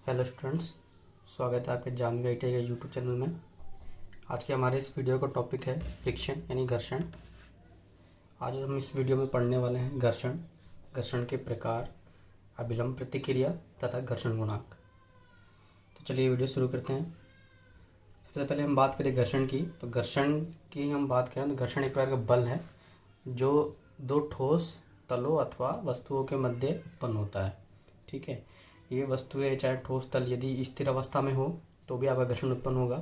Hello students, स्वागत है आपके जानवी आई टी के यूट्यूब चैनल में। आज के हमारे इस वीडियो का टॉपिक है फ्रिक्शन यानी घर्षण। आज हम इस वीडियो में पढ़ने वाले हैं घर्षण, घर्षण के प्रकार, अभिलंब प्रतिक्रिया तथा घर्षण गुणांक। तो चलिए वीडियो शुरू करते हैं। सबसे पहले हम बात करें घर्षण की। तो घर्षण की हम बात करें तो घर्षण एक प्रकार का बल है जो दो ठोस तलों अथवा वस्तुओं के मध्य उत्पन्न होता है। ठीक है, ये वस्तुएं चाहे ठोस तल यदि स्थिर अवस्था में हो तो भी आपका घर्षण उत्पन्न होगा,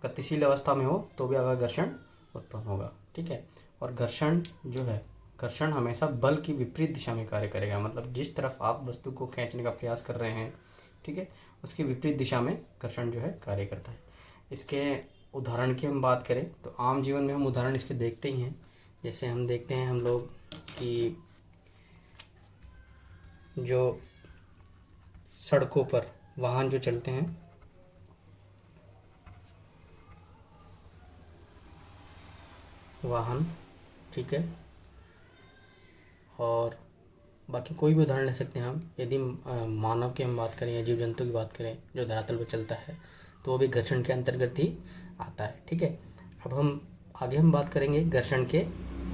गतिशील अवस्था में हो तो भी आपका घर्षण उत्पन्न होगा। ठीक है, और घर्षण जो है, घर्षण हमेशा बल की विपरीत दिशा में कार्य करेगा। मतलब जिस तरफ आप वस्तु को खींचने का प्रयास कर रहे हैं, ठीक है, उसकी विपरीत दिशा में घर्षण जो है कार्य करता है। इसके उदाहरण की हम बात करें तो आम जीवन में हम उदाहरण इसके देखते ही हैं। जैसे हम देखते हैं हम लोग कि जो सड़कों पर वाहन जो चलते हैं, वाहन, ठीक है, और बाकी कोई भी उदाहरण ले सकते हैं हम। यदि मानव की हम बात करें या जीव जंतु की बात करें जो धरातल पर चलता है तो वो भी घर्षण के अंतर्गत ही आता है। ठीक है, अब हम आगे हम बात करेंगे घर्षण के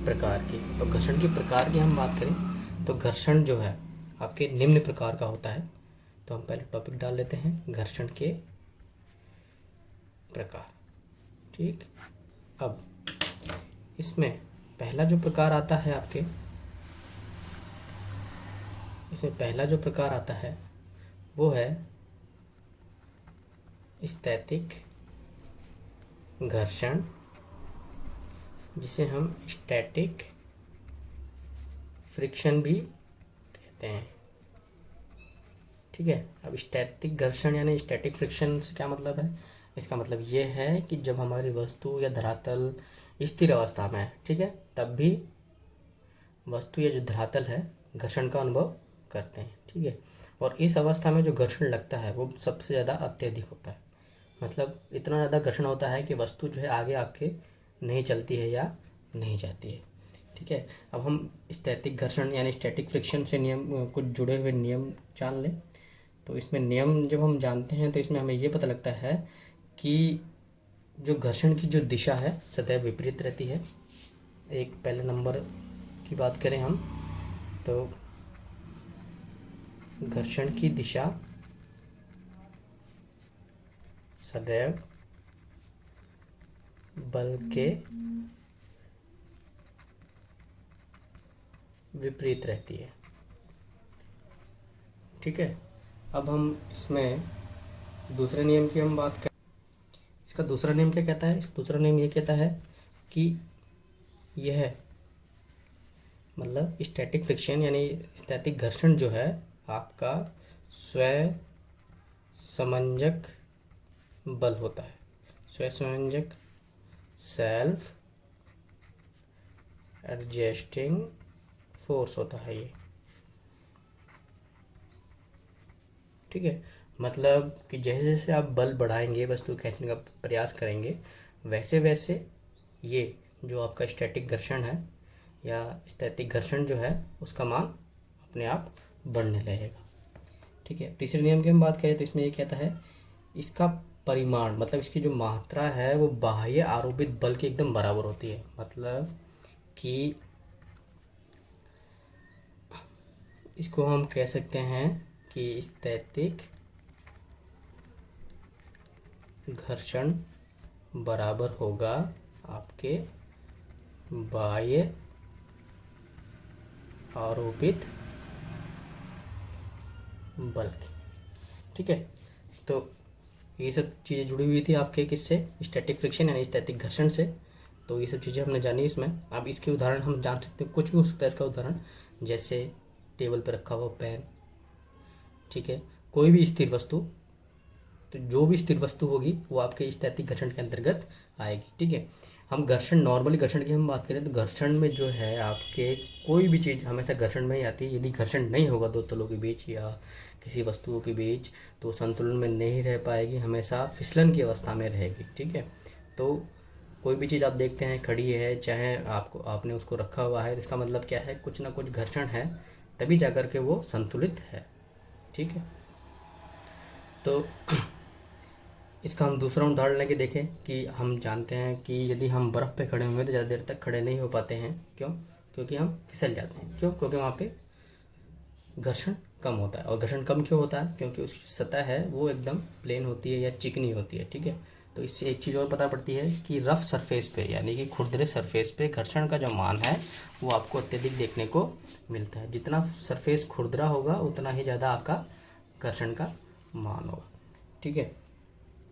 प्रकार की। तो घर्षण के प्रकार की हम बात करें तो घर्षण जो है आपके निम्न प्रकार का होता है। तो हम पहले टॉपिक डाल लेते हैं घर्षण के प्रकार। ठीक, अब इसमें पहला जो प्रकार आता है आपके, इसमें पहला जो प्रकार आता है वो है स्थैतिक घर्षण, जिसे हम स्टैटिक फ्रिक्शन भी कहते हैं। ठीक है, अब स्टैटिक घर्षण यानी स्टैटिक फ्रिक्शन से क्या मतलब है? इसका मतलब ये है कि जब हमारी वस्तु या धरातल स्थिर अवस्था में है, ठीक है, तब भी वस्तु या जो धरातल है घर्षण का अनुभव करते हैं। ठीक है, और इस अवस्था में जो घर्षण लगता है वो सबसे ज़्यादा अत्यधिक होता है। मतलब इतना ज़्यादा घर्षण होता है कि वस्तु जो है आगे आपके नहीं चलती है या नहीं जाती है। ठीक है, अब हम स्थैतिक घर्षण यानी स्टैटिक फ्रिक्शन से नियम, कुछ जुड़े हुए नियम जान लें। तो इसमें नियम जब हम जानते हैं तो इसमें हमें ये पता लगता है कि जो घर्षण की जो दिशा है सदैव विपरीत रहती है। एक पहले नंबर की बात करें हम तो घर्षण की दिशा सदैव बल के विपरीत रहती है। ठीक है, अब हम इसमें दूसरे नियम की हम बात करें। इसका दूसरा नियम क्या कहता है? इसका दूसरा नियम ये कहता है कि यह मतलब स्टैटिक फ्रिक्शन यानी स्थैतिक घर्षण जो है आपका स्वयं समंजक बल होता है। स्वयं समंजक, सेल्फ एडजस्टिंग फोर्स होता है ये। ठीक है, मतलब कि जैसे जैसे आप बल बढ़ाएंगे, वस्तु खींचने का प्रयास करेंगे, वैसे वैसे ये जो आपका स्टैटिक घर्षण है या स्थैतिक घर्षण जो है उसका मान अपने आप बढ़ने लगेगा। ठीक है, तीसरे नियम की हम बात करें तो इसमें ये कहता है इसका परिमाण, मतलब इसकी जो मात्रा है वो बाह्य आरोपित बल के एकदम बराबर होती है। मतलब कि इसको हम कह सकते हैं कि स्थैतिक घर्षण बराबर होगा आपके बाह्य आरोपित बल की। ठीक है, तो ये सब चीज़ें जुड़ी हुई थी आपके किससे? स्टैटिक फ्रिक्शन यानी स्थैतिक घर्षण से। तो ये सब चीज़ें हमने जानी इसमें। अब इसके उदाहरण हम जान सकते हैं, कुछ भी हो सकता है इसका उदाहरण, जैसे टेबल पर रखा हुआ पेन। ठीक है, कोई भी स्थिर वस्तु, तो जो भी स्थिर वस्तु होगी वो आपके स्थैतिक घर्षण के अंतर्गत आएगी। ठीक है, हम घर्षण, नॉर्मली घर्षण की हम बात करें तो घर्षण में जो है आपके कोई भी चीज़ हमेशा घर्षण में ही आती है। यदि घर्षण नहीं होगा दो तलों के बीच या किसी वस्तुओं के बीच तो संतुलन में नहीं रह पाएगी, हमेशा फिसलन की अवस्था में रहेगी। ठीक है, तो कोई भी चीज़ आप देखते हैं खड़ी है, चाहे आपने उसको रखा हुआ है, तो इसका मतलब क्या है? कुछ ना कुछ घर्षण है, तभी जाकर के वो संतुलित है। ठीक है, तो इसका हम दूसरा उदाहरण लेके देखें कि हम जानते हैं कि यदि हम बर्फ़ पे खड़े होंगे तो ज़्यादा देर तक खड़े नहीं हो पाते हैं। क्यों? क्योंकि हम फिसल जाते हैं। क्यों? क्योंकि वहाँ पे घर्षण कम होता है। और घर्षण कम क्यों होता है? क्योंकि उसकी सतह है वो एकदम प्लेन होती है या चिकनी होती है। ठीक है, तो इससे एक चीज़ और पता पड़ती है कि रफ़ सरफेस पे यानी कि खुरदरे सरफेस पे घर्षण का जो मान है वो आपको अत्यधिक देखने को मिलता है। जितना सरफेस खुरदरा होगा उतना ही ज़्यादा आपका घर्षण का मान होगा। ठीक है,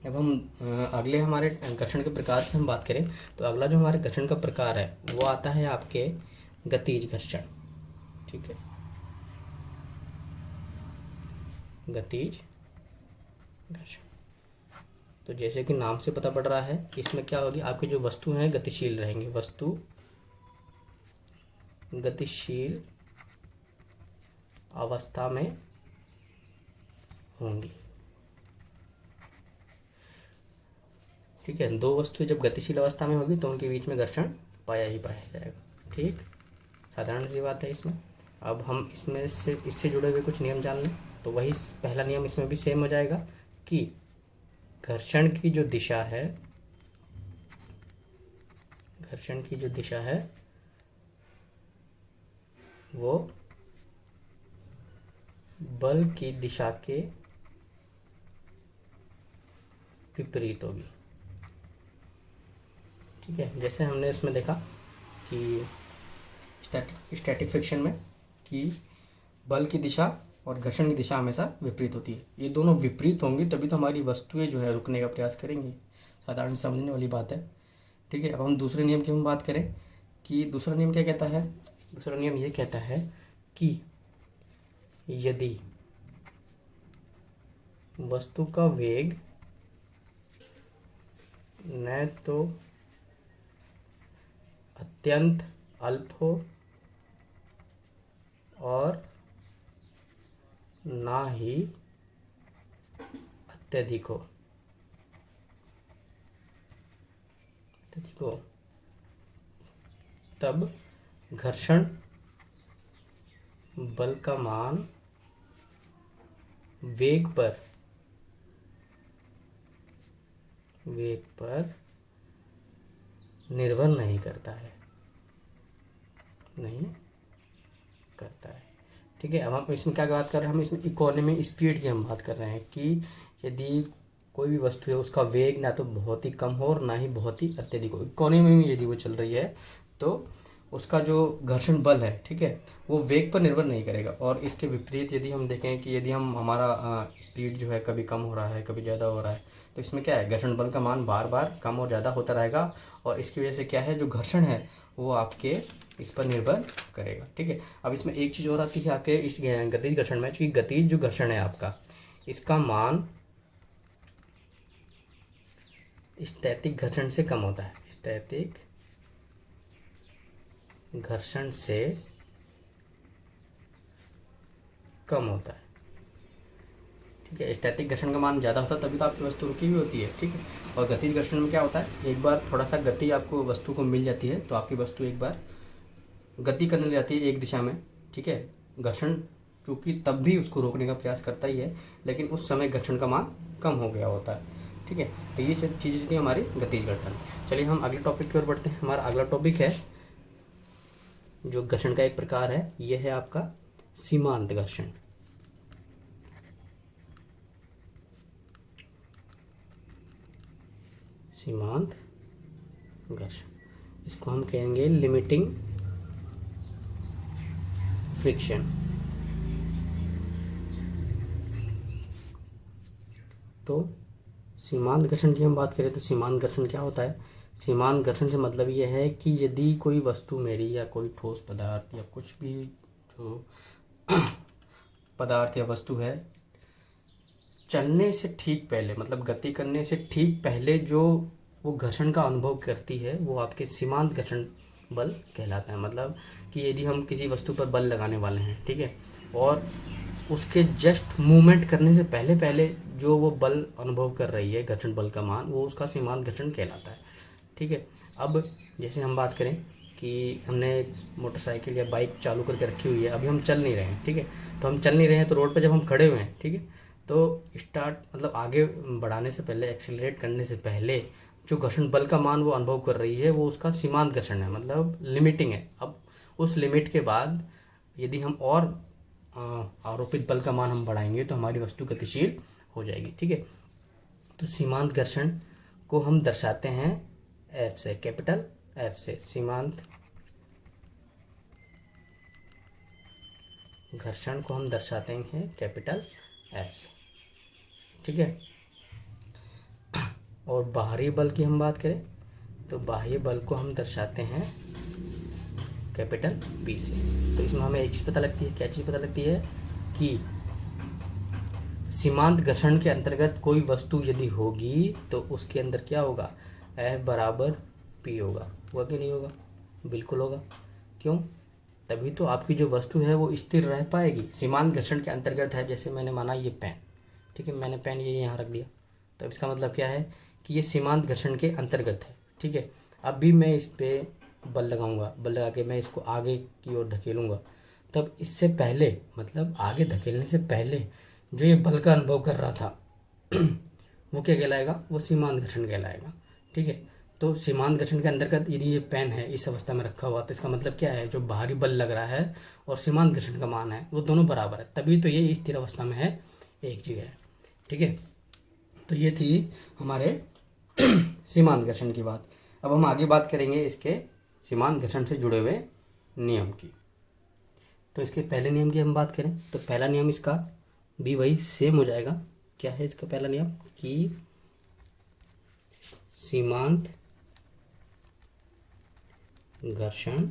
अब हम अगले हमारे घर्षण के प्रकार की हम बात करें तो अगला जो हमारे घर्षण का प्रकार है वो आता है आपके गतिज घर्षण। ठीक है, गतिज घर्षण। तो जैसे कि नाम से पता पड़ रहा है इसमें क्या होगी, आपकी जो वस्तु हैं गतिशील रहेंगे। वस्तु गतिशील अवस्था में होंगी। ठीक है, दो वस्तुएं जब गतिशील अवस्था में होगी तो उनके बीच में घर्षण पाया ही पाया जाएगा। ठीक, साधारण सी बात है इसमें। अब हम इसमें से इससे जुड़े हुए कुछ नियम जान लें तो वही पहला नियम इसमें भी सेम हो जाएगा कि घर्षण की जो दिशा है, घर्षण की जो दिशा है वो बल की दिशा के विपरीत होगी। ठीक है, जैसे हमने इसमें देखा कि स्टैटिक फ्रिक्शन में कि बल की दिशा और घर्षण की दिशा हमेशा विपरीत होती है। ये दोनों विपरीत होंगी तभी तो हमारी वस्तुएं जो है रुकने का प्रयास करेंगी। साधारण समझने वाली बात है। ठीक है, अब हम दूसरे नियम की हम बात करें कि दूसरा नियम क्या कहता है। दूसरा नियम ये कहता है कि यदि वस्तु का वेग न तो अत्यंत अल्प हो और ना ही अत्यधिक हो, तब घर्षण बल का मान वेग पर निर्भर नहीं करता है। ठीक है, अब हम इसमें क्या बात कर रहे हैं, हम इसमें इकोनॉमी स्पीड की हम बात कर रहे हैं कि यदि कोई भी वस्तु है उसका वेग ना तो बहुत ही कम हो और ना ही बहुत ही अत्यधिक हो। इकोनॉमी में यदि वो चल रही है तो उसका जो घर्षण बल है, ठीक है, वो वेग पर निर्भर नहीं करेगा। और इसके विपरीत यदि हम देखें कि यदि हम हमारा स्पीड जो है कभी कम हो रहा है कभी ज़्यादा हो रहा है तो इसमें क्या है, घर्षण बल का मान बार बार कम और ज़्यादा होता रहेगा और इसकी वजह से क्या है, जो घर्षण है वो आपके इस पर निर्भर करेगा। ठीक है, अब इसमें एक चीज़ और आती है आपके इस गतिज घर्षण में, क्योंकि गतिज जो घर्षण है आपका इसका मान स्थैतिक घर्षण से कम होता है। स्थैतिक घर्षण से कम होता है। ठीक है, स्थैतिक घर्षण का मान ज़्यादा होता है तभी तो आपकी वस्तु रुकी हुई होती है। ठीक है, और गतिज घर्षण में क्या होता है, एक बार थोड़ा सा गति आपको वस्तु को मिल जाती है तो आपकी वस्तु एक बार गति करने लग जाती है एक दिशा में। ठीक है, घर्षण चूँकि तब भी उसको रोकने का प्रयास करता ही है लेकिन उस समय घर्षण का मान कम हो गया होता है। ठीक है, तो ये चीज़ें थी हमारी गतिज घर्षण। चलिए हम अगले टॉपिक की ओर बढ़ते हैं। हमारा अगला टॉपिक है जो घर्षण का एक प्रकार है, यह है आपका सीमांत घर्षण। सीमांत घर्षण, इसको हम कहेंगे लिमिटिंग फ्रिक्शन। तो सीमांत घर्षण की हम बात करें तो सीमांत घर्षण क्या होता है। सीमांत घर्षण से मतलब यह है कि यदि कोई वस्तु मेरी या कोई ठोस पदार्थ या कुछ भी जो पदार्थ या वस्तु है चलने से ठीक पहले, मतलब गति करने से ठीक पहले जो वो घर्षण का अनुभव करती है वो आपके सीमांत घर्षण बल कहलाता है। मतलब कि यदि हम किसी वस्तु पर बल लगाने वाले हैं, ठीक है, और उसके जस्ट मूवमेंट करने से पहले पहले जो वो बल अनुभव कर रही है घर्षण बल का मान, वो उसका सीमांत घर्षण कहलाता है। ठीक है, अब जैसे हम बात करें कि हमने मोटरसाइकिल या बाइक चालू करके रखी हुई है, अभी हम चल नहीं रहे हैं। ठीक है, तो हम चल नहीं रहे हैं तो रोड पर जब हम खड़े हुए हैं, ठीक है, तो स्टार्ट मतलब आगे बढ़ाने से पहले, एक्सेलरेट करने से पहले जो घर्षण बल का मान वो अनुभव कर रही है वो उसका सीमांत घर्षण है, मतलब लिमिटिंग है। अब उस लिमिट के बाद यदि हम और आरोपित बल का मान हम बढ़ाएंगे तो हमारी वस्तु गतिशील हो जाएगी। ठीक है, तो सीमांत घर्षण को हम दर्शाते हैं एफ से, कैपिटल एफ से। सीमांत घर्षण को हम दर्शाते हैं कैपिटल एफ से। ठीक है, और बाहरी बल की हम बात करें तो बाह्य बल को हम दर्शाते हैं कैपिटल पी से। तो इसमें हमें एक चीज़ पता लगती है, क्या चीज़ पता लगती है कि सीमांत घर्षण के अंतर्गत कोई वस्तु यदि होगी तो उसके अंदर क्या होगा, एफ बराबर पी होगा कि नहीं होगा? बिल्कुल होगा। क्यों? तभी तो आपकी जो वस्तु है वो स्थिर रह पाएगी, सीमांत घर्षण के अंतर्गत है। जैसे मैंने माना ये पेन, ठीक है, मैंने पेन ये यहाँ रख दिया, तो इसका मतलब क्या है कि ये सीमांत घर्षण के अंतर्गत है। ठीक है, अब भी मैं इस पर बल लगाऊंगा, बल लगा के मैं इसको आगे की ओर धकेलूँगा, तब इससे पहले मतलब आगे धकेलने से पहले जो ये बल का अनुभव कर रहा था वो क्या कहलाएगा, वो सीमांत घर्षण कहलाएगा। ठीक है, तो सीमांत घर्षण के अंतर्गत यदि ये पेन है इस अवस्था में रखा हुआ तो इसका मतलब क्या है, जो बाहरी बल लग रहा है और सीमांत घर्षण का मान है वो दोनों बराबर है, तभी तो ये स्थिर अवस्था में है, एक जगह है। ठीक है, तो ये थी हमारे सीमांत घर्षण की बात। अब हम आगे बात करेंगे इसके सीमांत घर्षण से जुड़े हुए नियम की। तो इसके पहले नियम की हम बात करें तो पहला नियम इसका भी वही सेम हो जाएगा। क्या है इसका पहला नियम कि सीमांत घर्षण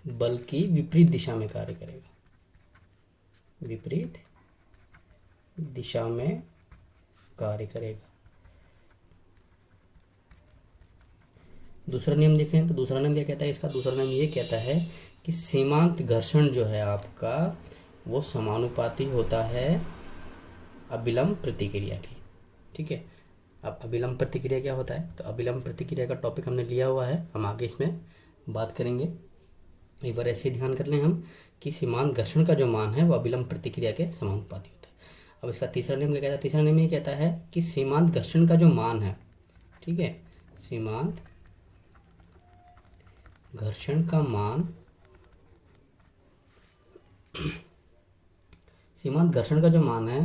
बल की विपरीत दिशा में कार्य करेगा, विपरीत दिशा में कार्य करेगा। दूसरा नियम देखें तो दूसरा नियम क्या कहता है इसका, दूसरा नियम ये कहता है कि सीमांत घर्षण जो है आपका वो समानुपाती होता है अभिलंब प्रतिक्रिया के। ठीक है, अब अभिलंब प्रतिक्रिया क्या होता है, तो अभिलंब प्रतिक्रिया का टॉपिक हमने लिया हुआ है, हम आगे इसमें बात करेंगे। एक बार ऐसे ही ध्यान कर लें हम कि सीमांत घर्षण का जो मान है वो अभिलंब प्रतिक्रिया के समानुपाती होता है। अब इसका तीसरा नियम क्या कहता है, तीसरा नियम ये कहता है कि सीमांत घर्षण का जो मान है, ठीक है, सीमांत घर्षण का मान सीमांत घर्षण का जो मान है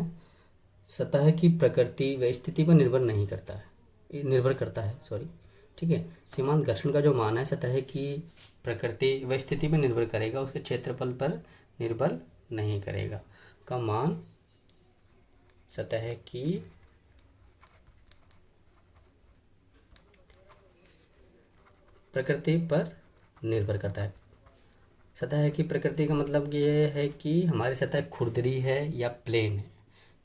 सतह की प्रकृति व स्थिति पर निर्भर नहीं करता है, निर्भर करता है, सॉरी। ठीक है, सीमांत घर्षण का जो मान है सतह की प्रकृति व स्थिति पर निर्भर करेगा, उसके क्षेत्रफल पर निर्भर नहीं करेगा। का मान सतह की प्रकृति पर निर्भर करता है। सतह की प्रकृति का मतलब ये है कि हमारी सतह खुरदरी है या प्लेन है,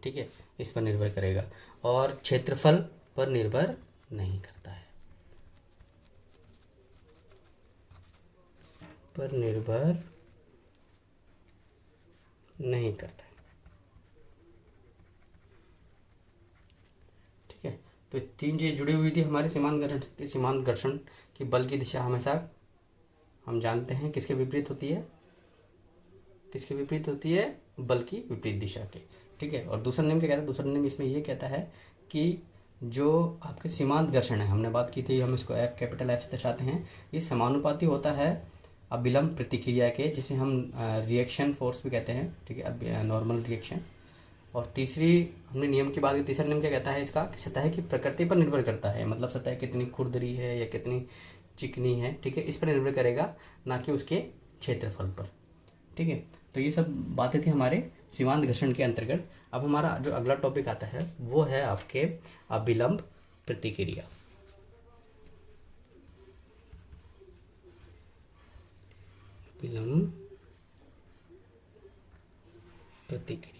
ठीक है, इस पर निर्भर करेगा, और क्षेत्रफल पर निर्भर नहीं करता है, पर निर्भर नहीं करता है। ठीक है, तो तीन चीज़ जुड़ी हुई थी हमारे सीमांत घर्षण की बल की दिशा हमेशा हम जानते हैं किसके विपरीत होती है, किसके विपरीत होती है, बल की विपरीत दिशा के। ठीक है, और दूसरा नियम क्या कहता है, दूसरा नियम इसमें ये कहता है कि जो आपके सीमांत घर्षण है, हमने बात की थी, हम इसको एफ कैपिटल एफ से दर्शाते हैं, ये समानुपाती होता है अभिलंब प्रतिक्रिया के, जिसे हम रिएक्शन फोर्स भी कहते हैं। ठीक है, अब नॉर्मल रिएक्शन। और तीसरी हमने नियम की बात की, तीसरा नियम क्या कहता है इसका कि सतह की प्रकृति पर निर्भर करता है, मतलब सतह कितनी खुरदरी है या कितनी चिकनी है, ठीक है, इस पर निर्भर करेगा, ना कि उसके क्षेत्रफल पर। ठीक है, तो ये सब बातें थी हमारे सीमांत घर्षण के अंतर्गत। अब हमारा जो अगला टॉपिक आता है वो है आपके अभिलंब प्रतिक्रिया। अभिलंब प्रतिक्रिया।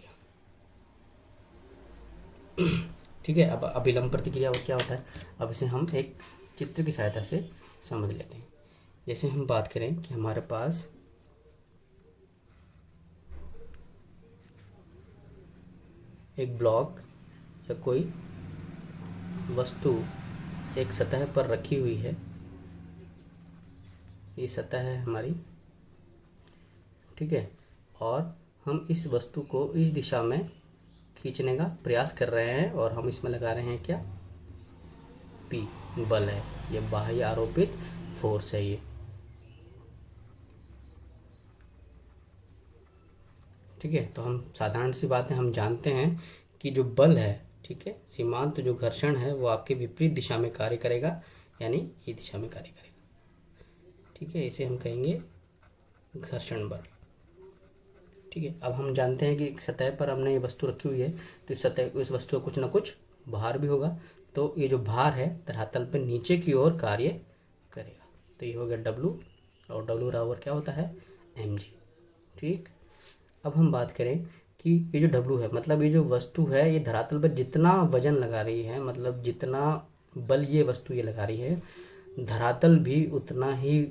ठीक है, अब अभिलंब प्रतिक्रिया क्या होता है, अब इसे हम एक चित्र की सहायता से समझ लेते हैं। जैसे हम बात करें कि हमारे पास एक ब्लॉक या कोई वस्तु एक सतह पर रखी हुई है, ये सतह है हमारी, ठीक है, और हम इस वस्तु को इस दिशा में खींचने का प्रयास कर रहे हैं और हम इसमें लगा रहे हैं क्या, पी बल है, ये बाह्य आरोपित फोर्स है ये। ठीक है, तो हम साधारण सी बात है, हम जानते हैं कि जो बल है, ठीक है, सीमांत जो घर्षण है वो आपके विपरीत दिशा में कार्य करेगा, यानी ये दिशा में कार्य करेगा। ठीक है, इसे हम कहेंगे घर्षण बल। ठीक है, अब हम जानते हैं कि सतह पर हमने ये वस्तु रखी हुई है, तो इस सतह, इस वस्तु का कुछ ना कुछ भार भी होगा, तो ये जो भार है धरातल पे नीचे की ओर कार्य करेगा। तो ये हो गया W, और W बराबर क्या होता है, mg। ठीक, अब हम बात करें कि ये जो W है, मतलब ये जो वस्तु है ये धरातल पर जितना वजन लगा रही है, मतलब जितना बल ये वस्तु ये लगा रही है, धरातल भी उतना ही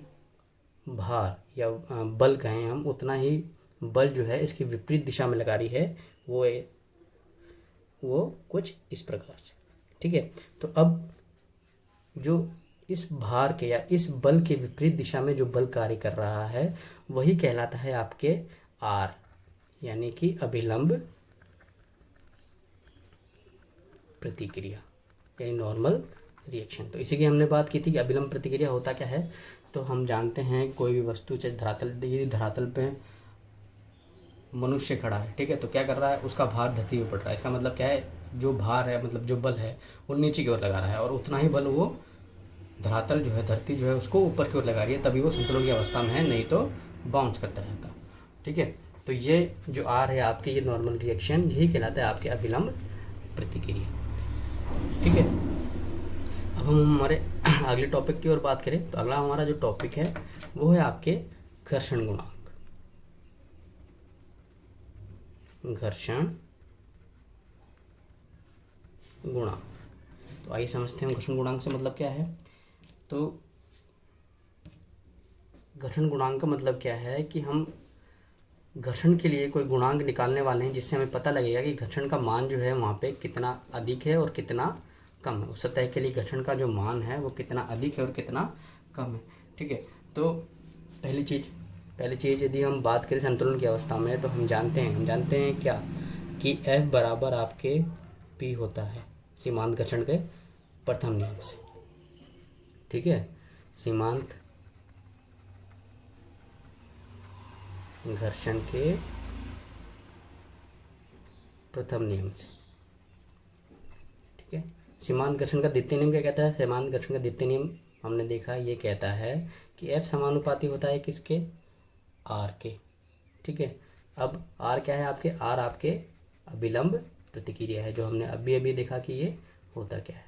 भार या बल कहें हम, उतना ही बल जो है इसकी विपरीत दिशा में लगा रही है, वो कुछ इस प्रकार से। ठीक है, तो अब जो इस भार के या इस बल के विपरीत दिशा में जो बल कार्य कर रहा है वही कहलाता है आपके R, यानी कि अभिलंब प्रतिक्रिया, यानी नॉर्मल रिएक्शन। तो इसी की हमने बात की थी कि अभिलंब प्रतिक्रिया होता क्या है। तो हम जानते हैं कोई भी वस्तु, चाहे धरातल, यदि धरातल पे मनुष्य खड़ा है, ठीक है, तो क्या कर रहा है, उसका भार धरती पे पड़ रहा है, इसका मतलब क्या है, जो भार है, मतलब जो बल है वो नीचे की ओर लगा रहा है, और उतना ही बल वो धरातल जो है, धरती जो है, उसको ऊपर की ओर लगा रही है, तभी वो संतुलन की अवस्था में है, नहीं तो बाउंस करता रहता। ठीक है, तो ये जो आर है आपके, ये नॉर्मल रिएक्शन, यही कहलाता है आपके अभिलंब प्रतिक्रिया। ठीक है, अब हम हमारे अगले टॉपिक की ओर बात करें, तो अगला हमारा जो टॉपिक है वो है आपके घर्षण गुणांक। घर्षण गुणांक, तो आइए समझते हैं घर्षण गुणांक से मतलब क्या है। तो घर्षण गुणांक का मतलब क्या है कि हम घर्षण के लिए कोई गुणांक निकालने वाले हैं, जिससे हमें पता लगेगा कि घर्षण का मान जो है वहाँ पे कितना अधिक है और कितना कम है। उस सतह के लिए घर्षण का जो मान है वो कितना अधिक है और कितना कम है। ठीक है, तो पहली चीज़ यदि हम बात करें संतुलन की अवस्था में, तो हम जानते हैं क्या कि F बराबर आपके P होता है सीमांत घर्षण के प्रथम नियम से। ठीक है, सीमांत घर्षण के प्रथम नियम से। ठीक है, सीमांत घर्षण का द्वितीय नियम क्या कहता है, सीमांत घर्षण का द्वितीय नियम हमने देखा, ये कहता है कि F समानुपाती होता है किसके, R के। ठीक है, अब R क्या है आपके, R आपके अभिलंब प्रतिक्रिया है, जो हमने अभी देखा कि ये होता क्या है,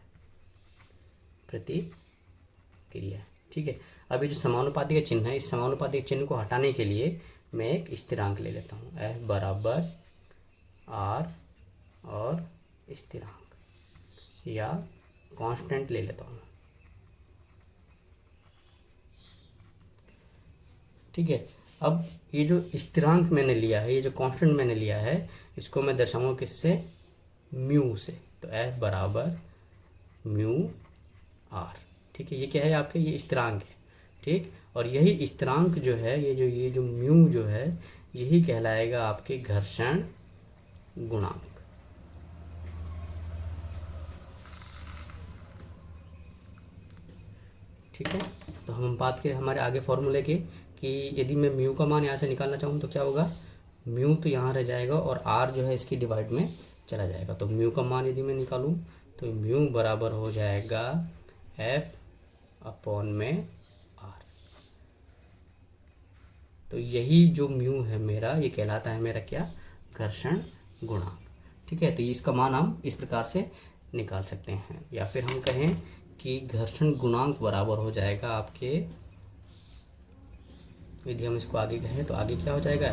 प्रतिक्रिया। ठीक है, अभी जो समानुपाती का चिन्ह है, इस समानुपाती के चिन्ह को हटाने के लिए मैं एक स्थिरांक ले लेता हूँ, F बराबर R और स्थिरांक या कांस्टेंट ले लेता हूँ। ठीक है, अब ये जो स्थिरांक मैंने लिया है, ये जो कांस्टेंट मैंने लिया है, इसको मैं दर्शाऊंगा किससे, म्यू से। तो F बराबर म्यू R। ठीक है, ये क्या है आपके, ये स्थिरांक है। ठीक, और यही स्थिरांक जो है, ये जो म्यू जो है, यही कहलाएगा आपके घर्षण गुणांक। ठीक है, तो हम बात करें हमारे आगे फॉर्मूले की कि यदि मैं म्यू का मान यहाँ से निकालना चाहूँ तो क्या होगा, म्यू तो यहाँ रह जाएगा और आर जो है इसकी डिवाइड में चला जाएगा। तो म्यू का मान यदि मैं निकालूँ तो म्यू बराबर हो जाएगा F अपॉन में R। तो यही जो म्यू है मेरा, ये कहलाता है मेरा क्या, घर्षण गुणांक। ठीक है, तो इसका मान हम इस प्रकार से निकाल सकते हैं, या फिर हम कहें कि घर्षण गुणांक बराबर हो जाएगा आपके, यदि हम इसको आगे कहें तो आगे क्या हो जाएगा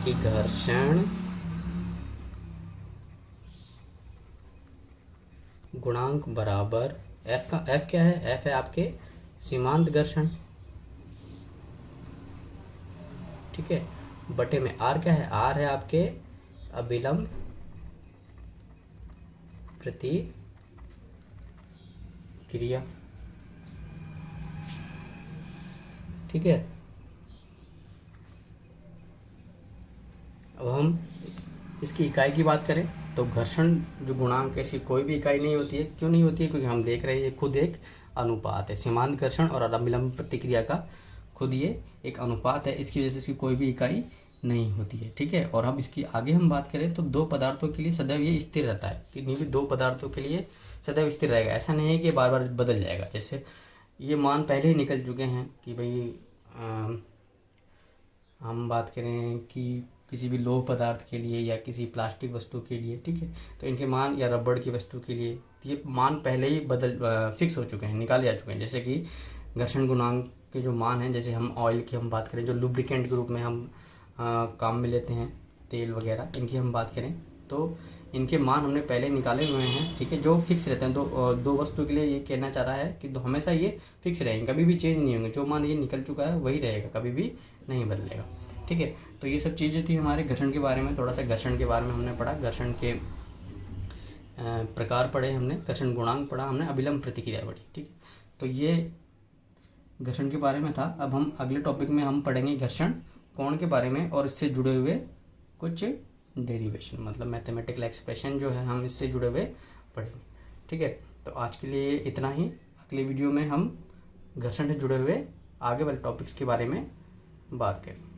कि घर्षण गुणांक बराबर F का, F क्या है, F है आपके सीमांत घर्षण। ठीक है, बटे में R क्या है, R है आपके अभिलंब प्रतिक्रिया। ठीक है, अब हम इसकी इकाई की बात करें तो घर्षण जो गुणांक है, इसकी कोई भी इकाई नहीं होती है। क्यों नहीं होती है? क्योंकि हम देख रहे हैं ये खुद एक अनुपात है। सीमांत घर्षण और अभिलंब प्रतिक्रिया का खुद ये एक अनुपात है, इसकी वजह से इसकी कोई भी इकाई नहीं होती है। ठीक है। और अब इसकी आगे हम बात करें तो दो पदार्थों के लिए सदैव ये स्थिर रहता है। किन्हीं भी दो पदार्थों के लिए सदैव स्थिर रहेगा, ऐसा नहीं है कि बार बार बदल जाएगा। जैसे ये मान पहले ही निकल चुके हैं कि भाई हम बात करें कि किसी भी लोह पदार्थ के लिए या किसी प्लास्टिक वस्तु के लिए, ठीक है, तो इनके मान, या रबड़ की वस्तु के लिए, ये मान पहले ही फिक्स हो चुके हैं, निकाले जा चुके हैं। जैसे कि घर्षण गुणांक के जो मान हैं, जैसे हम ऑयल की हम बात करें, जो लुब्रिकेंट के रूप में हम काम में लेते हैं, तेल वगैरह, इनकी हम बात करें तो इनके मान हमने पहले निकाले हुए हैं। ठीक है, जो फिक्स रहते हैं। दो वस्तु के लिए ये कहना चाह रहा है कि हमेशा ये फिक्स रहेंगे, कभी भी चेंज नहीं होंगे। जो मान ये निकल चुका है वही रहेगा, कभी भी नहीं बदलेगा। ठीक है, तो ये सब चीज़ें थी हमारे घर्षण के बारे में। थोड़ा सा घर्षण के बारे में हमने पढ़ा, घर्षण के प्रकार पढ़े हमने, घर्षण गुणांक पढ़ा हमने, अभिलंब प्रतिक्रिया पढ़ी। ठीक है, तो ये घर्षण के बारे में था। अब हम अगले टॉपिक में हम पढ़ेंगे घर्षण कोण के बारे में और इससे जुड़े हुए कुछ डेरिवेशन, मतलब मैथमेटिकल एक्सप्रेशन जो है हम इससे जुड़े हुए पढ़ेंगे। ठीक है, तो आज के लिए इतना ही। अगले वीडियो में हम घर्षण से जुड़े हुए आगे वाले टॉपिक्स के बारे में बात करेंगे।